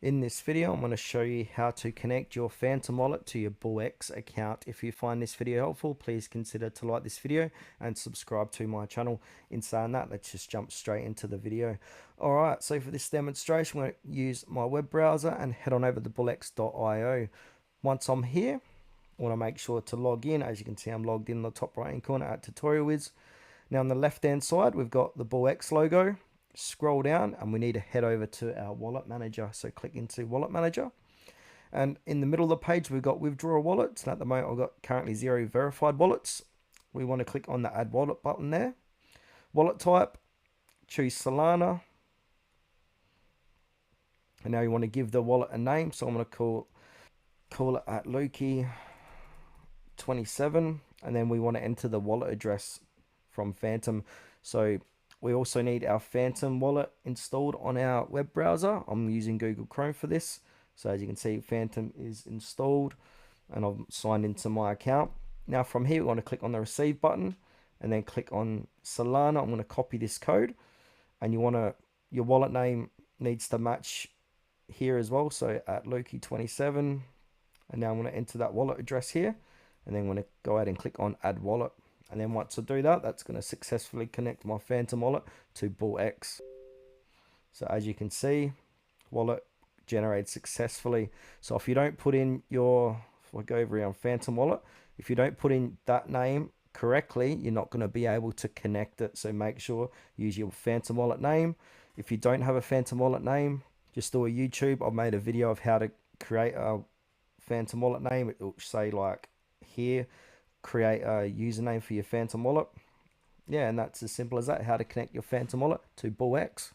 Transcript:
In this video, I'm going to show you how to connect your Phantom wallet to your Bullx account. If you find this video helpful, please consider to like this video and subscribe to my channel. In saying that, let's just jump straight into the video. Alright, so for this demonstration, I'm going to use my web browser and head on over to bullx.io. Once I'm here, I want to make sure to log in. As you can see, I'm logged in the top right hand corner at Tutorial Wiz. Now on the left hand side, we've got the Bullx logo. Scroll down and we need to head over to our wallet manager. So click into wallet manager, and in the middle of the page we've got withdraw wallets, and at the moment I've got currently 0 verified wallets. We want to click on the add wallet button there. Wallet type, choose Solana, and now you want to give the wallet a name. So I'm going to call it at Loki 27, and then we want to enter the wallet address from Phantom. So we also need our Phantom wallet installed on our web browser. I'm using Google Chrome for this. So as you can see, Phantom is installed and I've signed into my account. Now from here, we want to click on the receive button and then click on Solana. I'm going to copy this code, and your wallet name needs to match here as well. So at Loki 27, and now I'm going to enter that wallet address here, and then I'm going to go ahead and click on add wallet. And then once I do that, that's going to successfully connect my Phantom wallet to Bullx. So as you can see, wallet generated successfully. So if you don't put in if I go over here on Phantom wallet, if you don't put in that name correctly, you're not going to be able to connect it. So make sure you use your Phantom wallet name. If you don't have a Phantom wallet name, just do a YouTube. I've made a video of how to create a Phantom wallet name. It will say like here, create a username for your Phantom wallet. Yeah, and that's as simple as that, how to connect your Phantom wallet to Bullx.